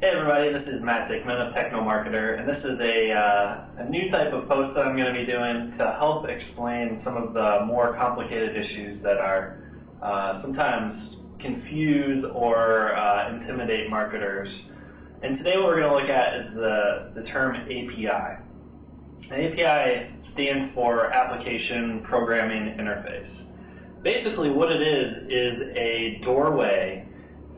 Hey everybody, this is Matt Dickman, a techno-marketer, and this is a new type of post that I'm going to be doing to help explain some of the more complicated issues that are sometimes confuse or intimidate marketers. And today what we're going to look at is the term API. An API stands for Application Programming Interface. Basically what it is a doorway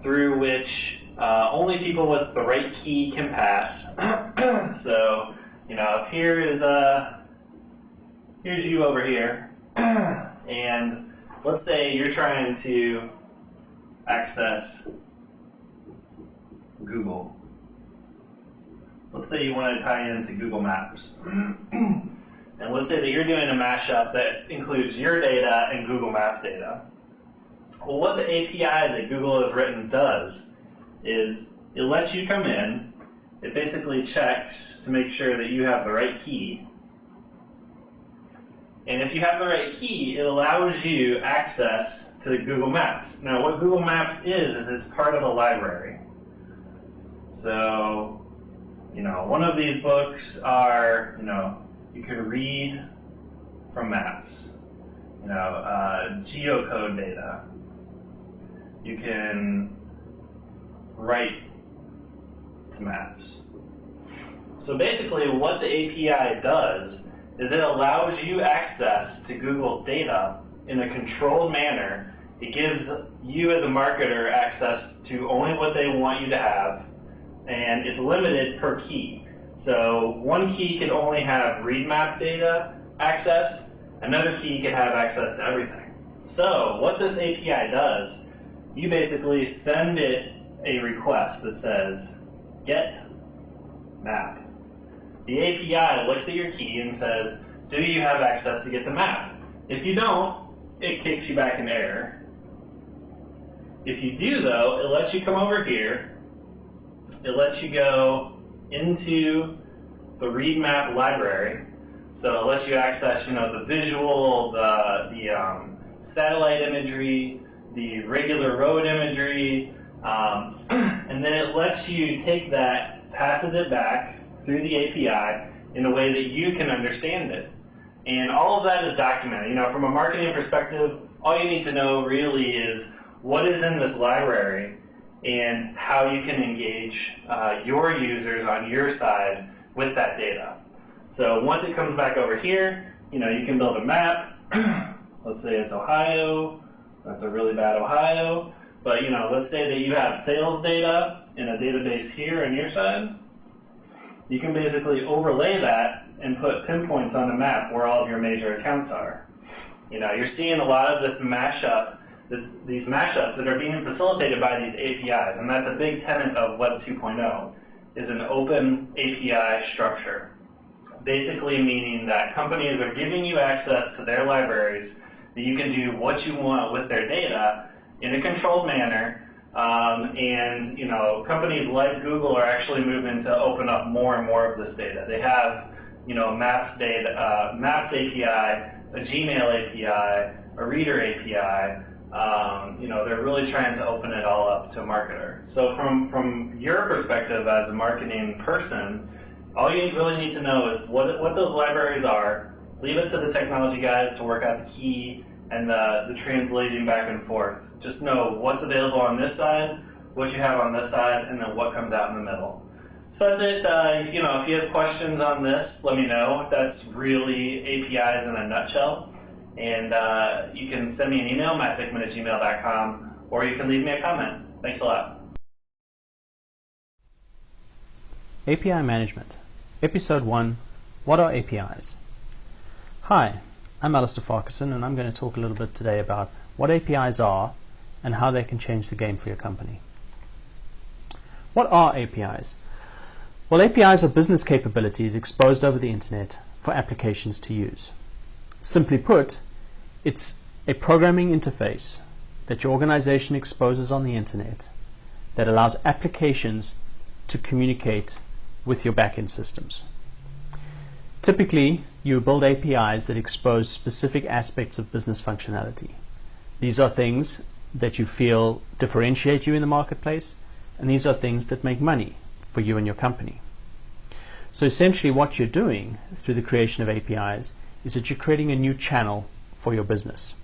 through which only people with the right key can pass. So, if here's you over here, and let's say you're trying to access Google. Let's say you want to tie into Google Maps. And let's say that you're doing a mashup that includes your data and Google Maps data. Well, what the API that Google has written does is it lets you come in, it basically checks to make sure that you have the right key. And if you have the right key, it allows you access to Google Maps. Now what Google Maps is it's part of a library. So, one of these books are, you can read from maps, geocode data. You can write to maps. So basically what the API does is it allows you access to Google's data in a controlled manner. It gives you as a marketer access to only what they want you to have, and it's limited per key. So one key can only have read map data access, another key can have access to everything. So what this API does, you basically send it a request that says, get map. The API looks at your key and says, do you have access to get the map? If you don't, it kicks you back in error. If you do though, it lets you come over here, it lets you go into the read map library. So it lets you access, the visual, the satellite imagery, the regular road imagery, and then it lets you take that, passes it back through the API in a way that you can understand it. And all of that is documented. From a marketing perspective, all you need to know really is what is in this library and how you can engage your users on your side with that data. So once it comes back over here, you can build a map. Let's say it's Ohio. That's a really bad Ohio. But let's say that you have sales data in a database here on your side. You can basically overlay that and put pinpoints on the map where all of your major accounts are. You're seeing a lot of this mashup, these mashups that are being facilitated by these APIs, and that's a big tenet of Web 2.0, is an open API structure. Basically meaning that companies are giving you access to their libraries, that you can do what you want with their data in a controlled manner, and companies like Google are actually moving to open up more and more of this data. They have Maps data, Maps API, a Gmail API, a Reader API. They're really trying to open it all up to a marketer. So from your perspective as a marketing person, all you really need to know is what those libraries are. Leave it to the technology guys to work out the key and the translating back and forth. Just know what's available on this side, what you have on this side, and then what comes out in the middle. So that's it. If you have questions on this, let me know. That's really APIs in a nutshell. And you can send me an email, mattdickman@gmail.com, or you can leave me a comment. Thanks a lot. API Management, Episode 1, What are APIs? Hi, I'm Alistair Farquharson, and I'm going to talk a little bit today about what APIs are and how they can change the game for your company. What are APIs? Well, APIs are business capabilities exposed over the internet for applications to use. Simply put, it's a programming interface that your organization exposes on the internet that allows applications to communicate with your backend systems. Typically, you build APIs that expose specific aspects of business functionality. These are things that you feel differentiate you in the marketplace, and these are things that make money for you and your company. So essentially what you're doing through the creation of APIs is that you're creating a new channel for your business.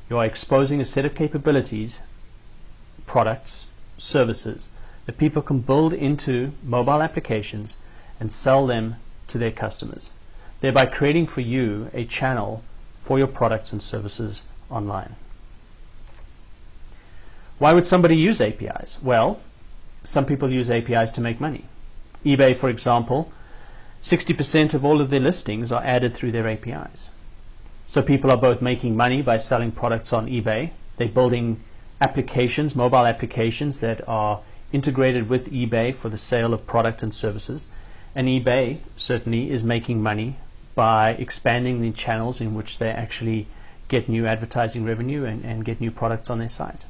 You are exposing a set of capabilities, products, services that people can build into mobile applications and sell them to their customers, thereby creating for you a channel for your products and services online. Why would somebody use APIs? Well, some people use APIs to make money. eBay, for example, 60% of all of their listings are added through their APIs. So people are both making money by selling products on eBay. They're building applications, mobile applications that are integrated with eBay for the sale of product and services. And eBay certainly is making money by expanding the channels in which they actually get new advertising revenue and get new products on their site.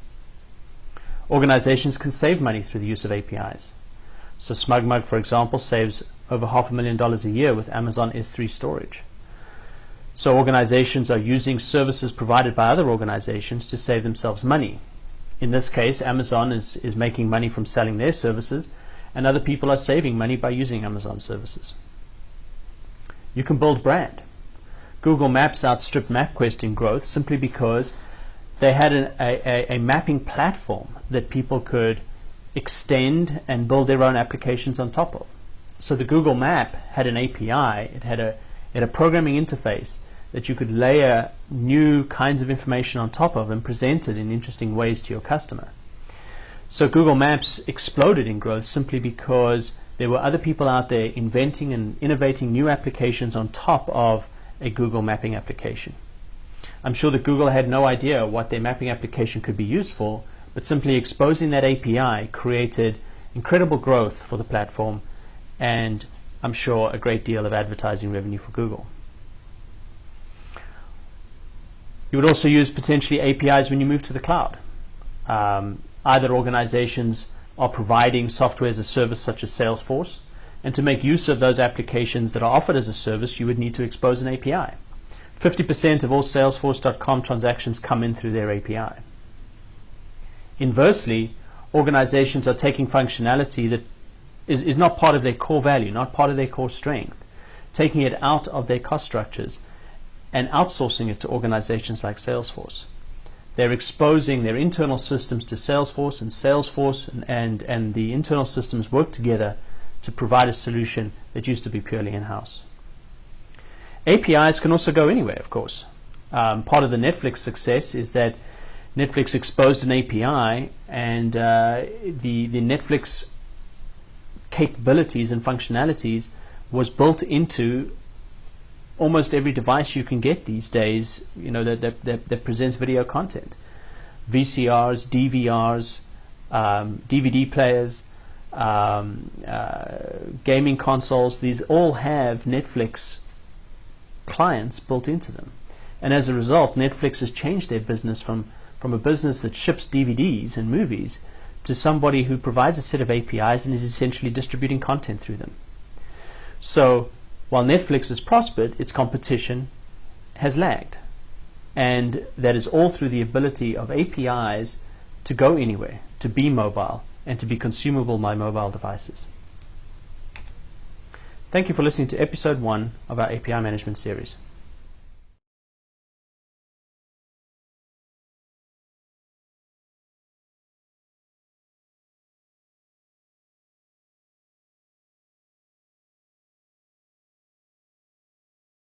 Organizations can save money through the use of APIs. So SmugMug, for example, saves over $500,000 a year with Amazon S3 storage. So organizations are using services provided by other organizations to save themselves money. In this case, Amazon is making money from selling their services, and other people are saving money by using Amazon services. You can build brand. Google Maps outstripped MapQuest in growth simply because they had a mapping platform that people could extend and build their own applications on top of. So the Google Map had an API, it had a programming interface that you could layer new kinds of information on top of and present it in interesting ways to your customer. So Google Maps exploded in growth simply because there were other people out there inventing and innovating new applications on top of a Google mapping application. I'm sure that Google had no idea what their mapping application could be used for, but simply exposing that API created incredible growth for the platform, and I'm sure a great deal of advertising revenue for Google. You would also use potentially APIs when you move to the cloud. Either organizations are providing software as a service such as Salesforce, and to make use of those applications that are offered as a service, you would need to expose an API. 50% of all Salesforce.com transactions come in through their API. Inversely, organizations are taking functionality that is not part of their core value, not part of their core strength, taking it out of their cost structures and outsourcing it to organizations like Salesforce. They're exposing their internal systems to Salesforce, and Salesforce and the internal systems work together to provide a solution that used to be purely in-house. APIs can also go anywhere, of course. Part of the Netflix success is that Netflix exposed an API, and the Netflix capabilities and functionalities was built into almost every device you can get these days, that presents video content. VCRs, DVRs, DVD players, gaming consoles, these all have Netflix clients built into them. And as a result, Netflix has changed their business from a business that ships DVDs and movies to somebody who provides a set of APIs and is essentially distributing content through them. So while Netflix has prospered, its competition has lagged. And that is all through the ability of APIs to go anywhere, to be mobile, and to be consumable by mobile devices. Thank you for listening to episode 1 of our API management series.